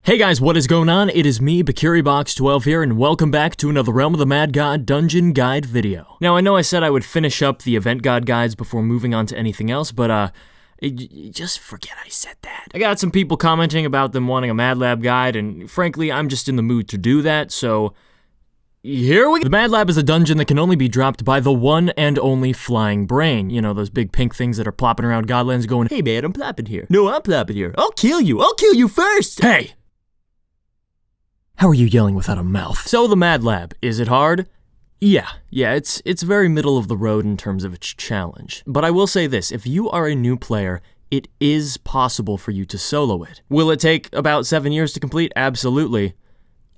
Hey guys, what is going on? It is me, BikiriBox12 here, and welcome back to another Realm of the Mad God Dungeon Guide video. Now, I know I said I would finish up the Event God guides before moving on to anything else, but just forget I said that. I got some people commenting about them wanting a Mad Lab guide, and frankly, I'm just in the mood to do that, so here we go. The Mad Lab is a dungeon that can only be dropped by the one and only Flying Brain. You know, those big pink things that are plopping around Godlands going, "Hey man, I'm plopping here." "No, I'm plopping here. I'll kill you first." Hey! How are you yelling without a mouth? So the Mad Lab, is it hard? Yeah, it's very middle of the road in terms of its challenge. But I will say this, if you are a new player, it is possible for you to solo it. Will it take about 7 years to complete? Absolutely.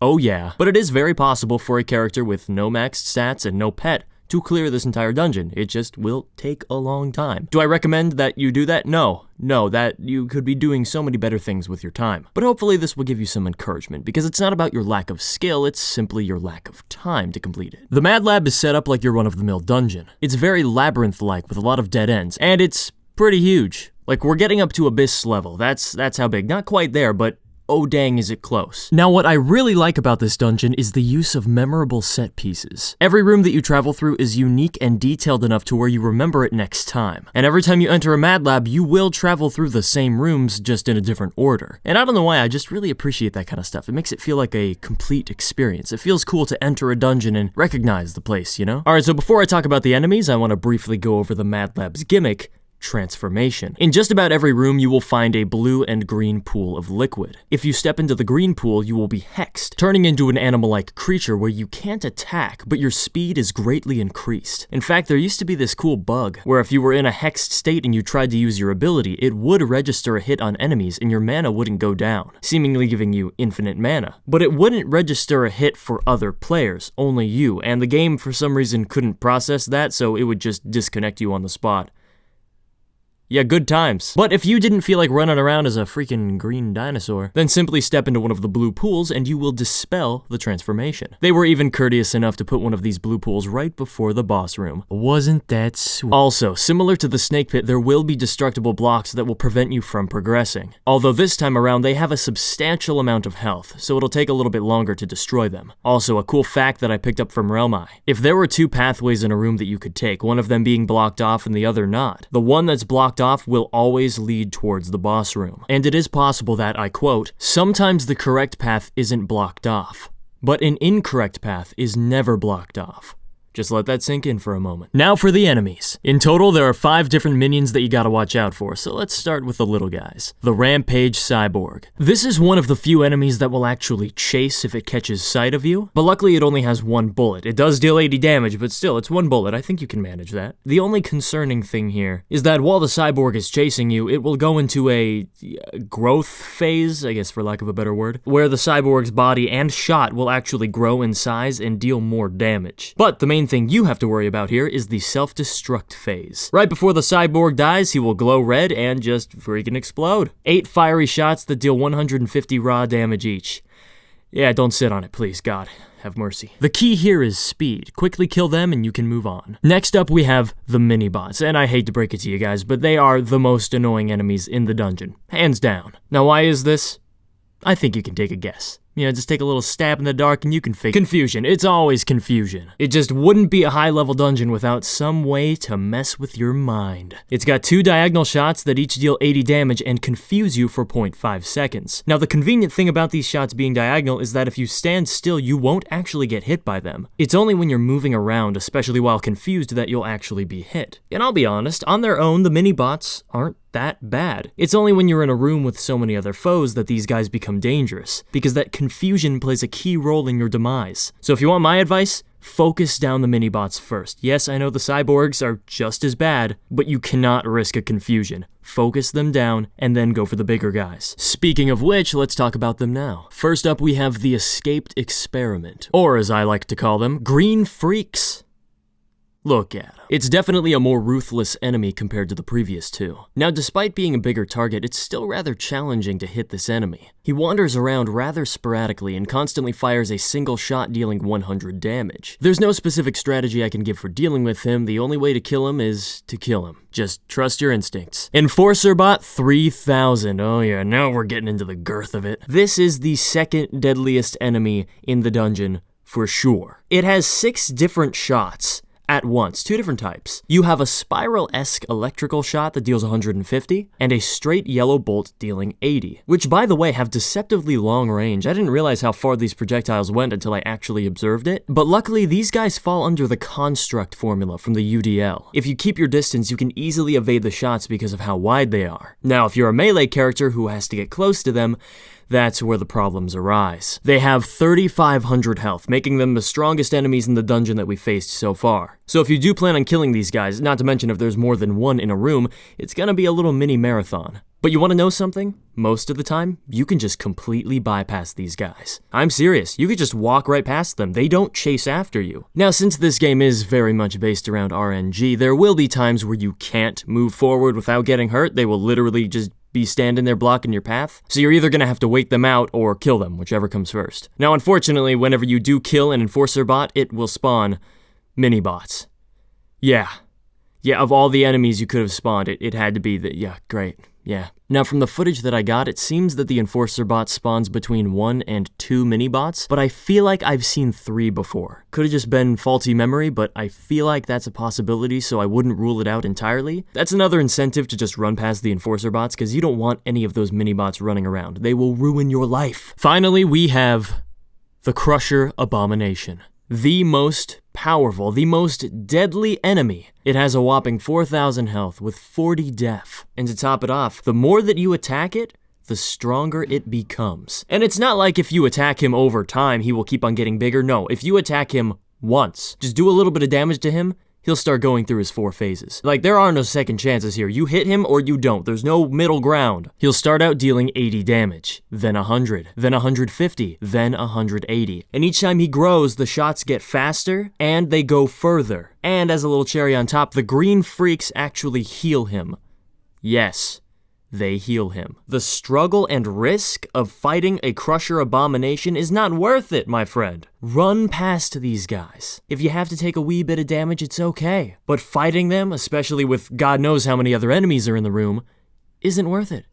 Oh yeah. But it is very possible for a character with no maxed stats and no pet to clear this entire dungeon. It just will take a long time. Do I recommend that you do that? No, that you could be doing so many better things with your time. But hopefully this will give you some encouragement, because it's not about your lack of skill, it's simply your lack of time to complete it. The Mad Lab is set up like your run-of-the-mill dungeon. It's very labyrinth-like with a lot of dead ends, and it's pretty huge. Like, we're getting up to Abyss level. That's how big. Not quite there, but oh dang is it close. Now what I really like about this dungeon is the use of memorable set pieces. Every room that you travel through is unique and detailed enough to where you remember it next time. And every time you enter a Mad Lab, you will travel through the same rooms, just in a different order. And I don't know why, I just really appreciate that kind of stuff. It makes it feel like a complete experience. It feels cool to enter a dungeon and recognize the place, you know? Alright, so before I talk about the enemies, I want to briefly go over the Mad Lab's gimmick, Transformation. In just about every room, you will find a blue and green pool of liquid. If you step into the green pool, you will be hexed, turning into an animal-like creature where you can't attack, but your speed is greatly increased. In fact, there used to be this cool bug, where if you were in a hexed state and you tried to use your ability, it would register a hit on enemies and your mana wouldn't go down, seemingly giving you infinite mana. But it wouldn't register a hit for other players, only you, and the game for some reason couldn't process that, so it would just disconnect you on the spot. Yeah, good times. But if you didn't feel like running around as a freaking green dinosaur, then simply step into one of the blue pools and you will dispel the transformation. They were even courteous enough to put one of these blue pools right before the boss room. Wasn't that sweet? Also, similar to the snake pit, there will be destructible blocks that will prevent you from progressing. Although this time around, they have a substantial amount of health, so it'll take a little bit longer to destroy them. Also, a cool fact that I picked up from RotMG. If there were two pathways in a room that you could take, one of them being blocked off and the other not, the one that's blocked off will always lead towards the boss room. And it is possible that, I quote, "Sometimes the correct path isn't blocked off, but an incorrect path is never blocked off." Just let that sink in for a moment. Now for the enemies. In total, there are 5 different minions that you gotta watch out for, so let's start with the little guys. The Rampage Cyborg. This is one of the few enemies that will actually chase if it catches sight of you, but luckily it only has 1 bullet. It does deal 80 damage, but still, it's 1 bullet. I think you can manage that. The only concerning thing here is that while the Cyborg is chasing you, it will go into a growth phase, I guess for lack of a better word, where the Cyborg's body and shot will actually grow in size and deal more damage. But the main thing you have to worry about here is the self-destruct phase. Right before the Cyborg dies, he will glow red and just freaking explode. 8 fiery shots that deal 150 raw damage each. Yeah, don't sit on it, please, God. Have mercy. The key here is speed. Quickly kill them and you can move on. Next up we have the mini-bots, and I hate to break it to you guys, but they are the most annoying enemies in the dungeon. Hands down. Now why is this? I think you can take a guess. You know, just take a little stab in the dark and you can fake confusion. It's always confusion. It just wouldn't be a high-level dungeon without some way to mess with your mind. It's got 2 diagonal shots that each deal 80 damage and confuse you for 0.5 seconds. Now, the convenient thing about these shots being diagonal is that if you stand still, you won't actually get hit by them. It's only when you're moving around, especially while confused, that you'll actually be hit. And I'll be honest, on their own, the mini-bots aren't that bad. It's only when you're in a room with so many other foes that these guys become dangerous, because that confusion plays a key role in your demise. So if you want my advice, focus down the mini-bots first. Yes, I know the Cyborgs are just as bad, but you cannot risk a confusion. Focus them down, and then go for the bigger guys. Speaking of which, let's talk about them now. First up, we have the Escaped Experiment, or as I like to call them, Green Freaks. Look at him. It's definitely a more ruthless enemy compared to the previous two. Now, despite being a bigger target, it's still rather challenging to hit this enemy. He wanders around rather sporadically and constantly fires a single shot dealing 100 damage. There's no specific strategy I can give for dealing with him. The only way to kill him is to kill him. Just trust your instincts. Enforcer Bot 3000. Oh yeah, now we're getting into the girth of it. This is the second deadliest enemy in the dungeon for sure. It has 6 different shots at once, 2 different types. You have a spiral-esque electrical shot that deals 150, and a straight yellow bolt dealing 80, which by the way have deceptively long range. I didn't realize how far these projectiles went until I actually observed it, but luckily these guys fall under the construct formula from the UDL. If you keep your distance, you can easily evade the shots because of how wide they are. Now, if you're a melee character who has to get close to them, that's where the problems arise. They have 3,500 health, making them the strongest enemies in the dungeon that we faced so far. So if you do plan on killing these guys, not to mention if there's more than one in a room, it's gonna be a little mini marathon. But you wanna know something? Most of the time, you can just completely bypass these guys. I'm serious, you could just walk right past them. They don't chase after you. Now, since this game is very much based around RNG, there will be times where you can't move forward without getting hurt. They will literally just be standing there blocking your path. So you're either gonna have to wait them out or kill them, whichever comes first. Now, unfortunately, whenever you do kill an Enforcer Bot, it will spawn mini-bots. Yeah, of all the enemies you could have spawned, it had to be yeah, great. Yeah. Now, from the footage that I got, it seems that the Enforcer Bot spawns between 1 and 2 mini-bots, but I feel like I've seen 3 before. Could have just been faulty memory, but I feel like that's a possibility, so I wouldn't rule it out entirely. That's another incentive to just run past the Enforcer Bots, because you don't want any of those mini-bots running around. They will ruin your life. Finally, we have the Crusher Abomination. The most powerful, the most deadly enemy. It has a whopping 4,000 health with 40 def. And to top it off, the more that you attack it, the stronger it becomes. And it's not like if you attack him over time, he will keep on getting bigger. No, if you attack him once, just do a little bit of damage to him, he'll start going through his 4 phases. Like, there are no second chances here. You hit him or you don't. There's no middle ground. He'll start out dealing 80 damage, then 100, then 150, then 180. And each time he grows, the shots get faster and they go further. And as a little cherry on top, the green freaks actually heal him. Yes, they heal him. The struggle and risk of fighting a Crusher Abomination is not worth it, my friend. Run past these guys. If you have to take a wee bit of damage, it's okay. But fighting them, especially with God knows how many other enemies are in the room, isn't worth it.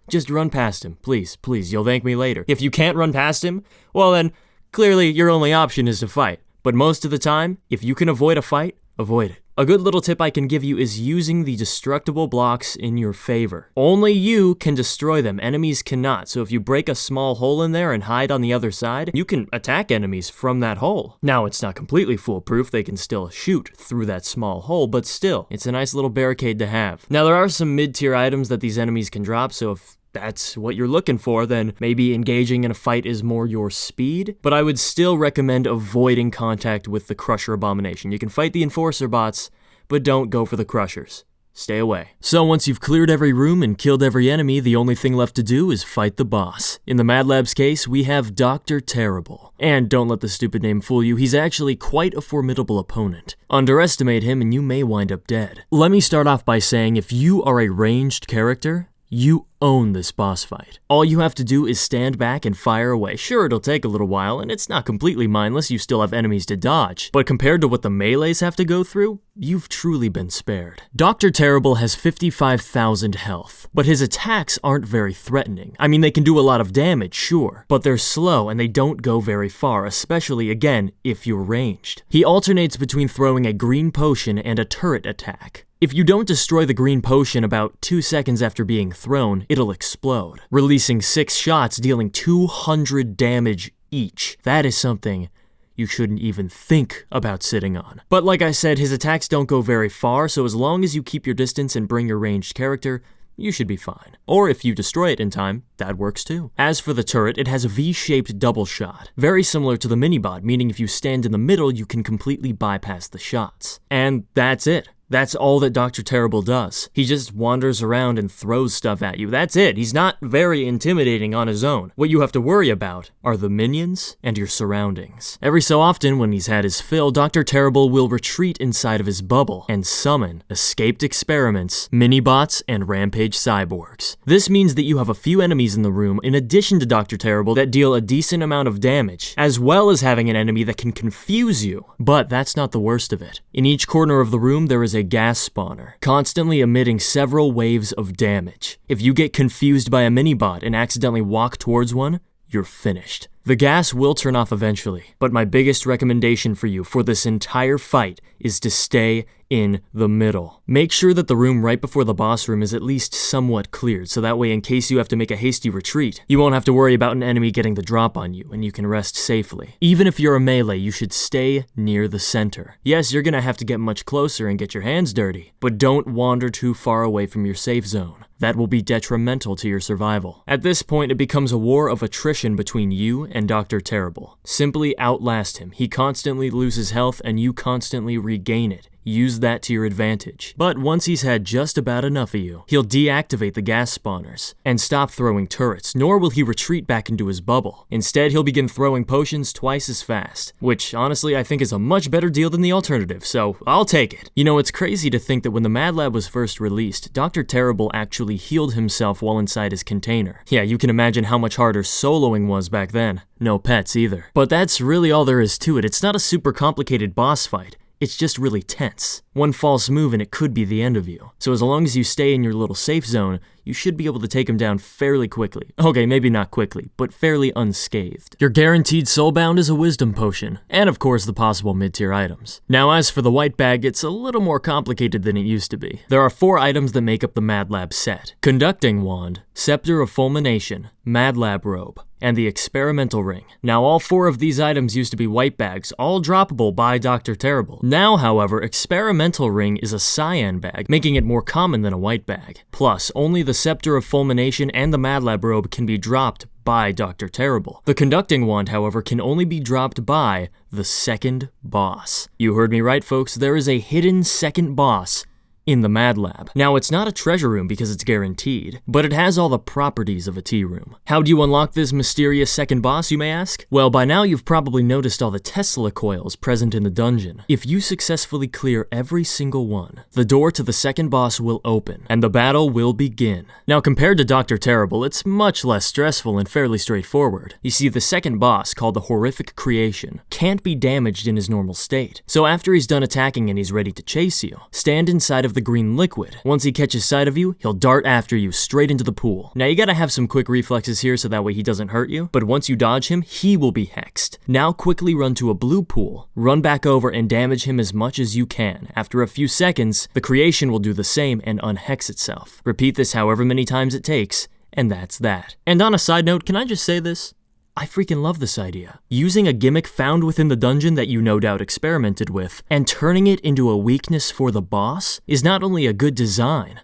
Just run past him, please, you'll thank me later. If you can't run past him, well then, clearly your only option is to fight. But most of the time, if you can avoid a fight, avoid it. A good little tip I can give you is using the destructible blocks in your favor. Only you can destroy them, enemies cannot. So if you break a small hole in there and hide on the other side, you can attack enemies from that hole. Now, it's not completely foolproof, they can still shoot through that small hole, but still, it's a nice little barricade to have. Now, there are some mid-tier items that these enemies can drop, so if that's what you're looking for, then maybe engaging in a fight is more your speed, but I would still recommend avoiding contact with the Crusher Abomination. You can fight the Enforcer Bots, but don't go for the Crushers. Stay away. So once you've cleared every room and killed every enemy, the only thing left to do is fight the boss. In the Mad Lab's case, we have Dr. Terrible. And don't let the stupid name fool you, he's actually quite a formidable opponent. Underestimate him and you may wind up dead. Let me start off by saying if you are a ranged character, you own this boss fight. All you have to do is stand back and fire away. Sure, it'll take a little while, and it's not completely mindless, you still have enemies to dodge, but compared to what the melees have to go through, you've truly been spared. Dr. Terrible has 55,000 health, but his attacks aren't very threatening. I mean, they can do a lot of damage, sure, but they're slow and they don't go very far, especially, again, if you're ranged. He alternates between throwing a green potion and a turret attack. If you don't destroy the green potion about 2 seconds after being thrown, it'll explode, releasing 6 shots dealing 200 damage each. That is something you shouldn't even think about sitting on. But like I said, his attacks don't go very far, so as long as you keep your distance and bring your ranged character, you should be fine. Or if you destroy it in time, that works too. As for the turret, it has a V-shaped double shot, very similar to the minibot, meaning if you stand in the middle, you can completely bypass the shots. And that's it. That's all that Dr. Terrible does. He just wanders around and throws stuff at you. That's it. He's not very intimidating on his own. What you have to worry about are the minions and your surroundings. Every so often, when he's had his fill, Dr. Terrible will retreat inside of his bubble and summon escaped experiments, mini-bots, and rampage cyborgs. This means that you have a few enemies in the room in addition to Dr. Terrible that deal a decent amount of damage, as well as having an enemy that can confuse you. But that's not the worst of it. In each corner of the room, there is a gas spawner, constantly emitting several waves of damage. If you get confused by a mini-bot and accidentally walk towards one, you're finished. The gas will turn off eventually, but my biggest recommendation for you for this entire fight is to stay in the middle. Make sure that the room right before the boss room is at least somewhat cleared, so that way in case you have to make a hasty retreat, you won't have to worry about an enemy getting the drop on you, and you can rest safely. Even if you're a melee, you should stay near the center. Yes, you're gonna have to get much closer and get your hands dirty, but don't wander too far away from your safe zone. That will be detrimental to your survival. At this point, it becomes a war of attrition between you and Dr. Terrible. Simply outlast him. He constantly loses health and you constantly regain it. Use that to your advantage. But once he's had just about enough of you, he'll deactivate the gas spawners and stop throwing turrets, nor will he retreat back into his bubble. Instead, he'll begin throwing potions twice as fast, which honestly I think is a much better deal than the alternative, so I'll take it. You know, it's crazy to think that when the Mad Lab was first released, Dr. Terrible actually healed himself while inside his container. Yeah, you can imagine how much harder soloing was back then. No pets either. But that's really all there is to it. It's not a super complicated boss fight. It's just really tense. One false move and it could be the end of you. So as long as you stay in your little safe zone, you should be able to take him down fairly quickly. Okay, maybe not quickly, but fairly unscathed. Your guaranteed soulbound is a wisdom potion, and of course the possible mid-tier items. Now as for the white bag, it's a little more complicated than it used to be. There are 4 items that make up the Mad Lab set: Conducting Wand, Scepter of Fulmination, Mad Lab Robe, and the Experimental Ring. Now all 4 of these items used to be white bags, all droppable by Dr. Terrible. Now, however, Experimental Ring is a cyan bag, making it more common than a white bag. Plus, only the Scepter of Fulmination and the Mad Lab Robe can be dropped by Dr. Terrible. The Conducting Wand, however, can only be dropped by the second boss. You heard me right, folks, there is a hidden second boss in the Mad Lab. Now, it's not a treasure room because it's guaranteed, but it has all the properties of a tea room. How do you unlock this mysterious second boss, you may ask? Well, by now you've probably noticed all the Tesla coils present in the dungeon. If you successfully clear every single one, the door to the second boss will open, and the battle will begin. Now, compared to Dr. Terrible, it's much less stressful and fairly straightforward. You see, the second boss, called the Horrific Creation, can't be damaged in his normal state. So after he's done attacking and he's ready to chase you, stand inside of the green liquid. Once he catches sight of you, he'll dart after you straight into the pool. Now you gotta have some quick reflexes here so that way he doesn't hurt you, but once you dodge him, he will be hexed. Now quickly run to a blue pool, run back over and damage him as much as you can. After a few seconds, the creation will do the same and unhex itself. Repeat this however many times it takes, and that's that. And on a side note, can I just say this? I freaking love this idea. Using a gimmick found within the dungeon that you no doubt experimented with, and turning it into a weakness for the boss is not only a good design,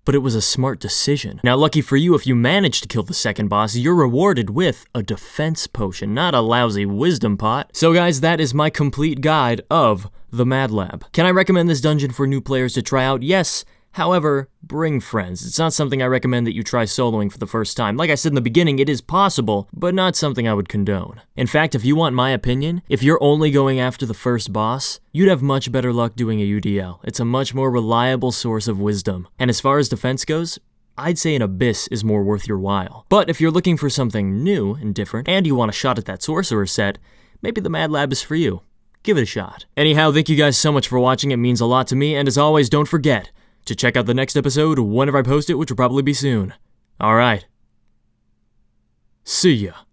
but it was a smart decision. Now lucky for you, if you manage to kill the second boss, you're rewarded with a defense potion, not a lousy wisdom pot. So guys, that is my complete guide of the Mad Lab. Can I recommend this dungeon for new players to try out? Yes. However, bring friends. It's not something I recommend that you try soloing for the first time. Like I said in the beginning, it is possible, but not something I would condone. In fact, if you want my opinion, if you're only going after the first boss, you'd have much better luck doing a UDL. It's a much more reliable source of wisdom. And as far as defense goes, I'd say an Abyss is more worth your while. But if you're looking for something new and different, and you want a shot at that Sorcerer set, maybe the Mad Lab is for you. Give it a shot. Anyhow, thank you guys so much for watching. It means a lot to me, and as always, don't forget to check out the next episode whenever I post it, which will probably be soon. Alright. See ya.